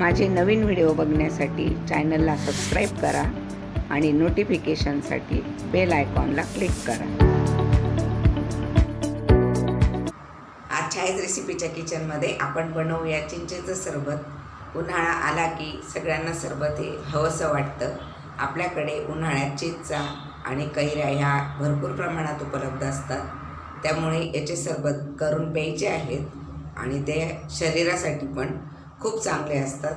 माझे नवीन व्हिडिओ बघण्यासाठी चॅनलला सबस्क्राईब करा आणि नोटिफिकेशनसाठी बेल आयकॉनला क्लिक करा. आज छायाच रेसिपीच्या किचनमध्ये आपण बनवूया चिंचेचं सरबत. उन्हाळा आला की सगळ्यांना सरबत हे हवंसं वाटतं. आपल्याकडे उन्हाळ्यात चिंचा आणि कैऱ्या ह्या भरपूर प्रमाणात उपलब्ध असतात. त्यामुळे याचे सरबत करून प्यायचे आहेत आणि ते शरीरासाठी पण खूप चांगले असतात.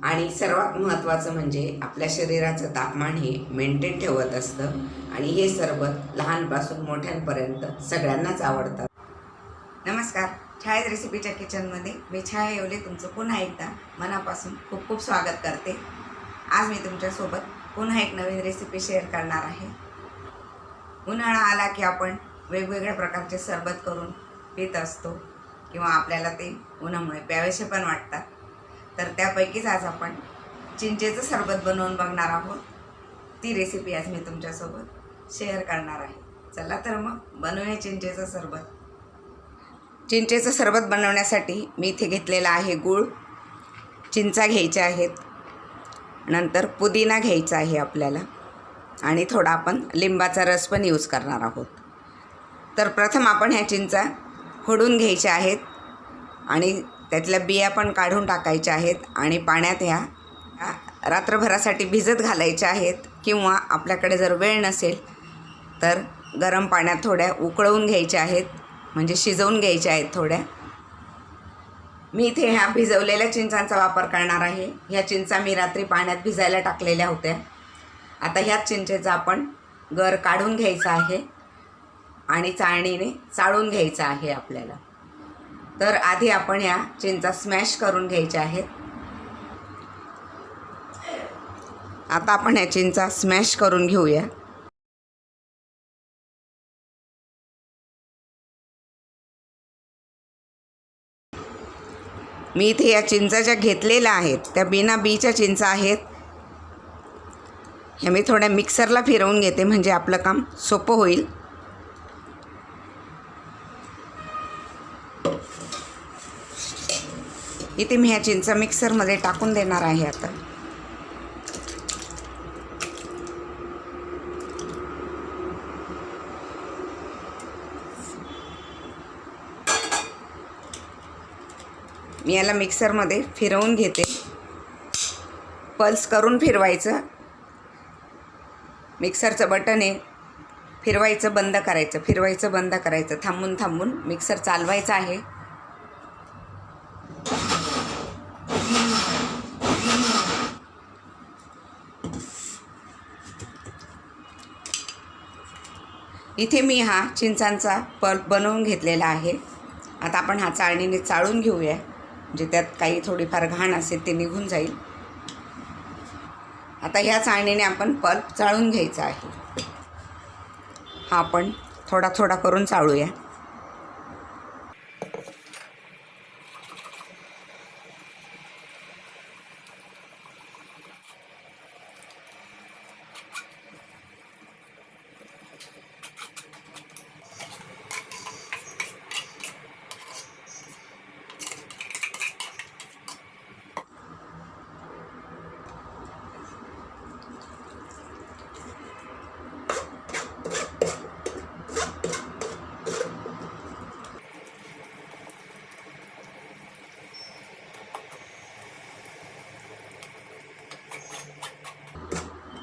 आणि सर्वात महत्त्वाचं म्हणजे आपल्या शरीराचं तापमान हे मेंटेन ठेवत असतं. आणि हे सरबत लहानपासून मोठ्यांपर्यंत सगळ्यांनाच आवडतात. नमस्कार, छायाच रेसिपीच्या किचनमध्ये मी छाया येवले तुमचं पुन्हा एकदा मनापासून खूप खूप स्वागत करते. आज मी तुमच्यासोबत पुन्हा एक नवीन रेसिपी शेअर करणार आहे. उन्हाळा आला की आपण वेगवेगळ्या प्रकारचे सरबत करून पित असतो किंवा आपल्याला ते उन्हामुळे प्यावेसे पण वाटतात. तर त्यापैकीच आज आपण चिंचेचं सरबत बनवून बघणार आहोत. ती रेसिपी आज मी तुमच्यासोबत शेअर करणार आहे. चला तर मग बनवूया चिंचेचं सरबत. चिंचेचं सरबत बनवण्यासाठी मी इथे घेतलेला आहे गूळ, चिंचा घ्यायच्या आहेत, नंतर पुदिना घ्यायचा आहे आपल्याला आणि थोडा आपण लिंबाचा रस पण यूज करणार आहोत. तर प्रथम आपण ह्या चिंचा फोडून घ्यायच्या आहेत आणि त्यातल्या बिया पण काढून टाकायच्या आहेत आणि पाण्यात ह्या रात्रभरासाठी भिजत घालायच्या आहेत. किंवा आपल्याकडे जर वेळ नसेल तर गरम पाण्यात थोड्या उकळवून घ्यायच्या आहेत, म्हणजे शिजवून घ्यायच्या आहेत थोड्या. मी इथे ह्या भिजवलेल्या चिंचांचा वापर करणार आहे. ह्या चिंचा मी रात्री पाण्यात भिजायला टाकलेल्या होत्या. आता ह्याच चिंचेचा आपण गर काढून घ्यायचा आहे आणि चाळणीने चाळून घ्यायचा आहे आपल्याला. तर आधी आपण ह्या चिंचा स्मॅश करून घ्यायच्या आहेत. आता आपण ह्या चिंचा स्मॅश करून घेऊया. मी इथे या चिंचा ज्या घेतलेल्या आहेत त्या बिना बीच्या चिंचा आहेत. ह्या मी थोड्या मिक्सरला फिरवून घेते म्हणजे आपलं काम सोपं होईल. इथे मी ह्या चिंचा मिक्सरमध्ये टाकून देणार आहे. आता मी याला मिक्सरमध्ये फिरवून घेते. पल्स करून फिरवायचं. मिक्सरचं बटन आहे, फिरवायचं बंद करायचं, फिरवायचं बंद करायचं, थांबून थांबून मिक्सर चालवायचं आहे. इथे मी हा चिंचांचा पल्प बनवून घेतलेला आहे. आता आपण हा चाळणीने चाळून घेऊया, म्हणजे त्यात काही थोडीफार घाण असेल ते निघून जाईल. आता ह्या चाळणीने आपण पल्प चाळून घ्यायचा आहे. हा आपण थोडा थोडा करून चाळूया.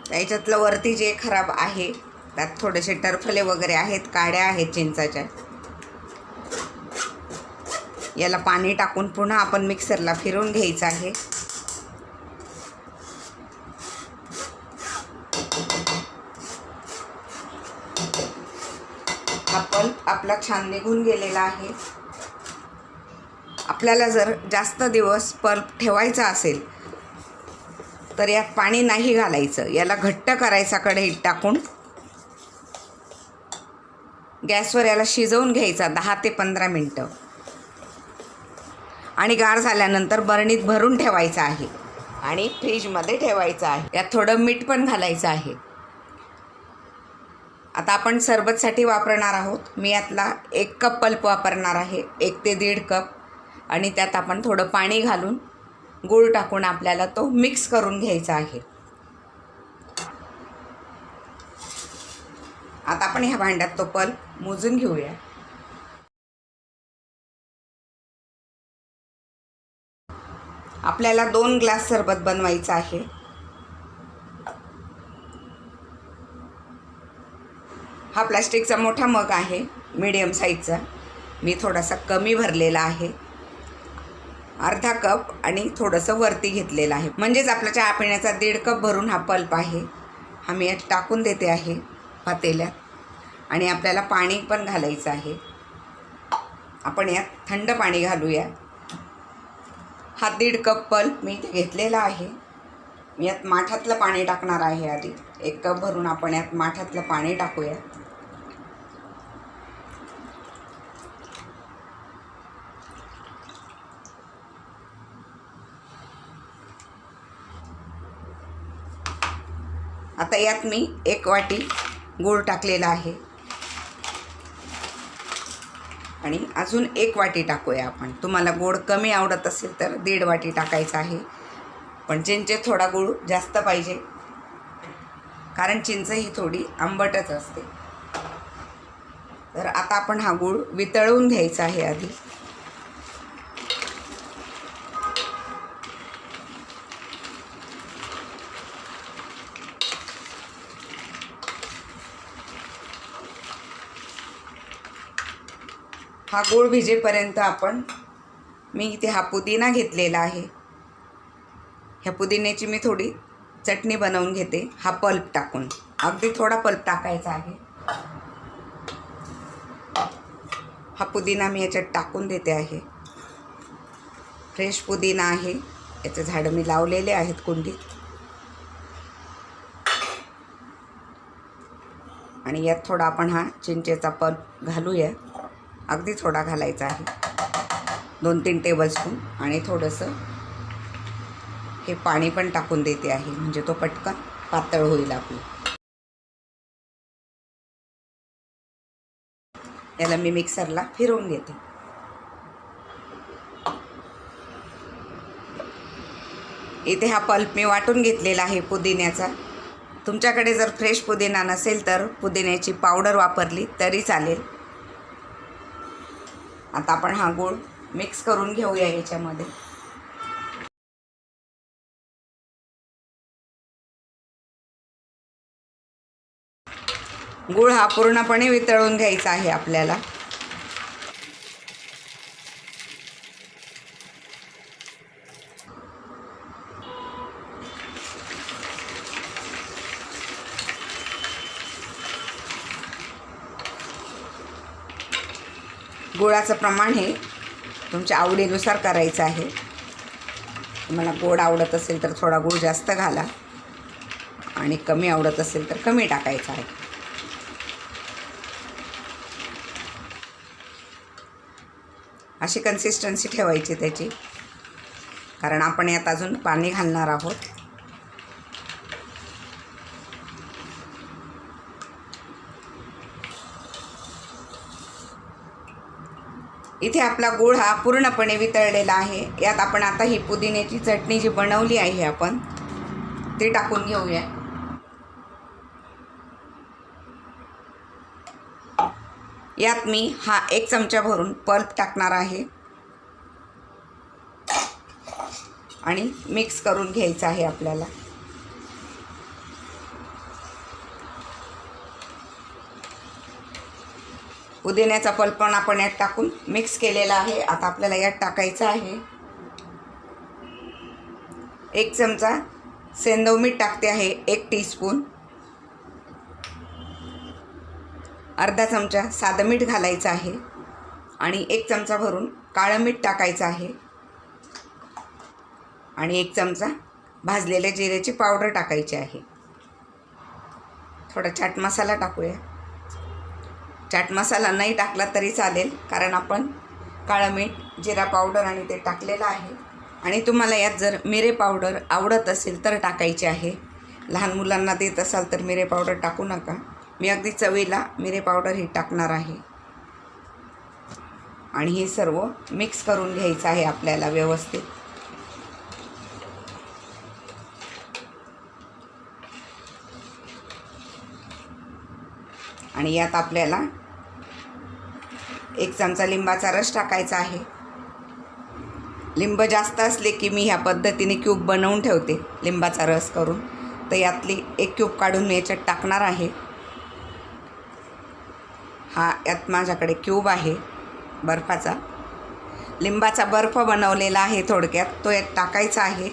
त्याच्यातलं वरती जे खराब आहे त्यात थोडेसे टरफले वगैरे आहेत, काड्या आहेत चिंचाच्या. याला पाणी टाकून पुन्हा आपण मिक्सरला फिरवून घ्यायचं आहे. हा पल्प आपला छान निघून गेलेला आहे. आपल्याला जर जास्त दिवस पल्प ठेवायचा असेल तर यात पाणी नाही घालायचं. याला घट्ट करायचा कढईत टाकून. गॅसवर याला शिजवून घ्यायचा 10 ते 15 मिनटं आणि गार झाल्यानंतर बरणीत भरून ठेवायचं आहे आणि फ्रीजमध्ये ठेवायचं आहे. यात थोडं मीठ पण घालायचं आहे. आता आपण सरबतसाठी वापरणार आहोत. मी यातला 1 कप पल्प वापरणार आहे, 1 ते 1.5 कप. आणि त्यात आपण थोडं पाणी घालून गूळ टाकून आपल्याला तो मिक्स करून घ्यायचा आहे. आता आपण ह्या भांड्यात तो पल्प मोजून घेऊया. आपल्याला 2 ग्लास सरबत बनवायचं आहे. हा प्लास्टिकचा मोठा मग आहे, मीडियम साईजचा. मी थोडासा कमी भरलेला आहे, अर्धा कप आणि थोडंसं वरती घेतलेलं आहे. म्हणजेच आपला चहा पिण्याचा 1.5 कप भरून हा पल्प आहे. हा मी यात टाकून देते आहे पातेल्यात. आणि आपल्याला पाणी पण घालायचं आहे. आपण यात थंड पाणी घालूया. हा 1.5 कप पल्प मी इथे घेतलेला आहे. मी यात माठातलं पाणी टाकणार आहे. आधी 1 कप भरून आपण यात माठातलं पाणी टाकूया. आता यात मी 1 वाटी गूळ टाकलेला आहे आणि अजून 1 वाटी टाकूया आपण. तुम्हाला गोड कमी आवडत असेल तर 1.5 वाटी टाकायचा आहे. पण चिंचेत थोडा गूळ जास्त पाहिजे, कारण चिंच ही थोडी आंबटच असते. तर आता आपण हा गूळ वितळवून घ्यायचा आहे आधी. हा गूळ भिजेपर्यंत मी इथे हा पुदिना घेतलेला आहे. ह्या पुदिन्याची मी थोडी चटणी बनवून घेते. हा पल्प टाकून, अगदी थोडा पल्प टाकायचा आहे. हा पुदिना मी याच्यात टाकून देते आहे. फ्रेश पुदिना आहे, याचे झाडं मी लावलेले आहेत कुंडीत. आणि यात थोडा आपण हा चिंचेचा पल्प घालूया. अगदी थोडा घालायचा आहे, 2-3 टेबलस्पून. आणि थोडंसं हे पाणी पण टाकून देते आहे, म्हणजे तो पटकन पातळ होईल आपली. याला मी मिक्सरला फिरवून घेते. इथे हा पल्प मी वाटून घेतलेला आहे पुदिन्याचा. तुमच्याकडे जर फ्रेश पुदिना नसेल तर पुदिन्याची पावडर वापरली तरी चालेल. आता आपण हा गूळ मिक्स करून घेऊया याच्यामध्ये. गूळ हा पूर्णपणे वितळून घ्यायचा आहे आपल्याला. गुळाचं प्रमाण हे तुमच्या आवडीनुसार करायचं आहे. तुम्हाला गोड आवडत असेल तर थोडा गूळ जास्त घाला आणि कमी आवडत असेल तर कमी टाकायचा आहे. अशी कन्सिस्टन्सी ठेवायची त्याची, कारण आपण यात अजून पाणी घालणार आहोत. इथे आपला गूळ हा पूर्णपणे वितळलेला आहे. यात आपण आता ही पुदिन्याची चटणी जी बनवली आहे आपण ती टाकून घेऊया. यात मी हा 1 चमचा भरून पल्प टाकणार आहे आणि मिक्स करून घ्यायचं आहे आपल्याला. पुदिन्याचा पल्प पण आपण यात टाकून मिक्स केलेला आहे. आता आपल्याला यात टाकायचं आहे 1 चमचा सेंधव मीठ टाकते आहे, 1 टीस्पून. अर्धा चमचा साधं मीठ घालायचं आहे आणि 1 चमचा भरून काळं मीठ टाकायचं आहे आणि 1 चमचा भाजलेल्या जिऱ्याची पावडर टाकायची आहे. थोडा चाट मसाला टाकूया. चाट मसाला नाही टाकला तरी चालेल, कारण आपण काळं मीठ, जिरा पावडर आणि ते टाकलेलं आहे. आणि तुम्हाला यात जर मिरे पावडर आवडत असेल तर टाकायची आहे. लहान मुलांना देत असाल तर मिरे पावडर टाकू नका. मी अगदी चवीला मिरे पावडर ही टाकणार आहे. आणि हे सर्व मिक्स करून घ्यायचं आहे आपल्याला व्यवस्थित. आणि यात आपल्याला 1 चमचा लिंबाचा रस टाकायचा आहे. लिंब जास्त असले की मी ह्या पद्धतीने क्यूब बनवून ठेवते लिंबाचा रस करून. तर यातली 1 क्यूब काढून मी याच्यात टाकणार आहे. हा यात माझ्याकडे क्यूब आहे बर्फाचा. लिंबाचा बर्फ बनवलेला आहे थोडक्यात, तो यात टाकायचा आहे.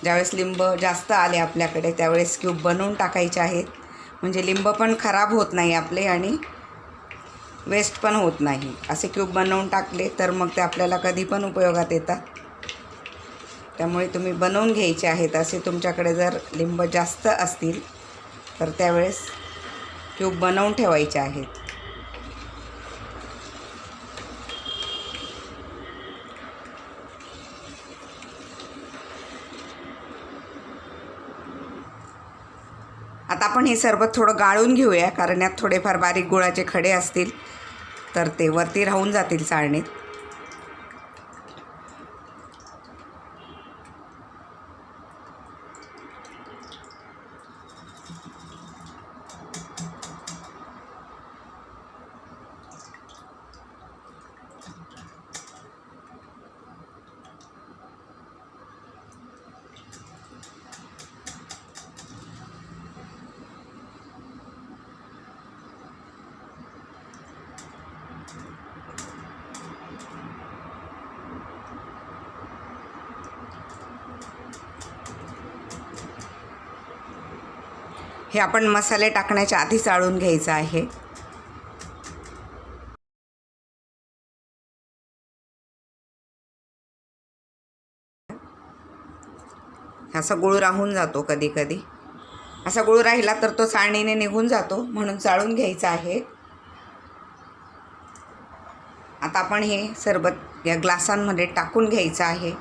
ज्यावेळेस लिंब जास्त आले आपल्याकडे त्यावेळेस क्यूब बनवून टाकायचे आहेत, म्हणजे लिंब पण खराब होत नाही आपले आणि वेस्ट पण होत नाही. असे क्यूब बनवून टाकले तर मग ते आपल्याला कधी पण उपयोगात येतात. त्यामुळे तुम्ही बनवून घ्यायचे आहेत असे. तुमच्याकडे जर लिंब जास्त असतील तर त्यावेळेस क्यूब बनवून ठेवायचे आहेत. आता आपण हे सरबत थोडं गाळून घेऊया, कारण यात थोडेफार बारीक गुळाचे खडे असतील तर ते वरती राहून जातील चाळणीत. हे आपण मसाले टाकण्याच्या आधी चाळून घ्यायचं आहे. असा गुळ राहून जातो कधी कधी. असा गुळ राहिला तर तो चाळणीने निघून जातो, म्हणून चाळून घ्यायचा आहे. आता आपण हे सरबत या ग्लासांमध्ये टाकून घ्यायचं आहे.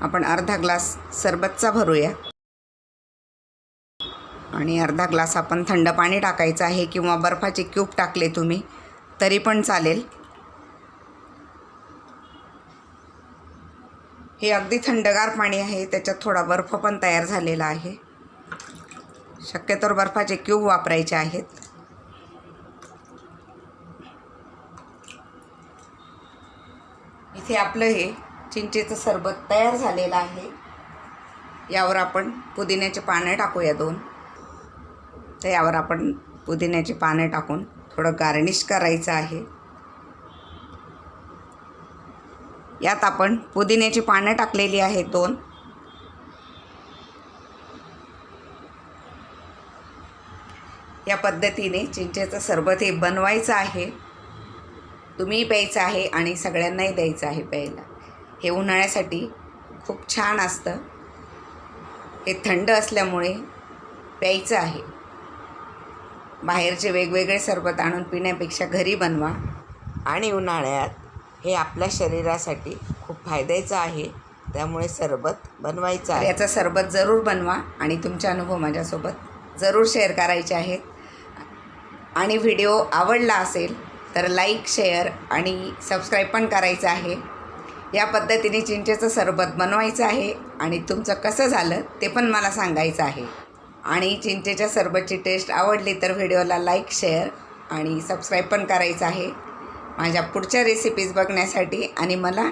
आपण अर्धा ग्लास सरबतचा भरूया आणि अर्धा ग्लास आपण थंड पाणी टाकायचं आहे, किंवा बर्फाचे क्यूब टाकले तुम्ही तरी पण चालेल. हे अगदी थंडगार पाणी आहे, त्याच्यात थोडा बर्फ पण तयार झालेला आहे. शक्यतोवर बर्फाचे क्यूब वापरायचे आहेत. इथे आपलं हे चिंचेचं सरबत तयार झालेलं आहे. यावर आपण पुदिन्याचे पानं टाकूया 2. तर यावर आपण पुदिन्याची पानं टाकून थोडं गार्निश करायचं आहे. यात आपण पुदिन्याची पानं टाकलेली आहेत 2. या पद्धतीने चिंचेचं सरबत हे बनवायचं आहे. तुम्ही प्यायचं आहे आणि सगळ्यांनाही द्यायचं आहे प्यायला. हे उन्हाळ्यासाठी खूप छान असतं. हे थंड असल्यामुळे प्यायचं आहे. बाहेरचे वेगवेगळे सरबत आणून पिण्यापेक्षा घरी बनवा. आणि उन्हाळ्यात हे आपल्या शरीरासाठी खूप फायद्याचं आहे, त्यामुळे सरबत बनवायचं आहे. याचं सरबत जरूर बनवा आणि तुमचे अनुभव माझ्यासोबत जरूर शेअर करायचे आहेत. आणि व्हिडिओ आवडला असेल तर लाईक, शेअर आणि सबस्क्राईब पण करायचं आहे. या पद्धतीने चिंचेचं सरबत बनवायचं आहे आणि तुमचं कसं झालं ते पण मला सांगायचं आहे. आणि चिंचेच्या सरबतची टेस्ट आवडली तर व्हिडिओला लाईक, शेअर आणि सबस्क्राईब पण करायचं आहे. माझ्या पुढच्या रेसिपीज बघण्यासाठी आणि मला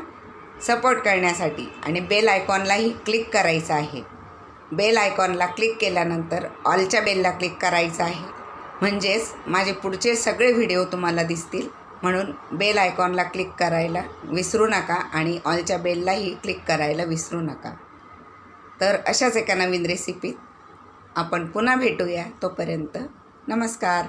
सपोर्ट करण्यासाठी. आणि बेल आयकॉनलाही क्लिक करायचं आहे. बेल आयकॉनला क्लिक केल्यानंतर ऑलच्या बेलला क्लिक करायचं आहे, म्हणजेच माझे पुढचे सगळे व्हिडिओ तुम्हाला दिसतील. म्हणून बेल आयकॉनला क्लिक करायला विसरू नका आणि ऑलच्या बेललाही क्लिक करायला विसरू नका. तर अशाच एका नवीन रेसिपीत आपण पुन्हा भेटूया. तोपर्यंत नमस्कार.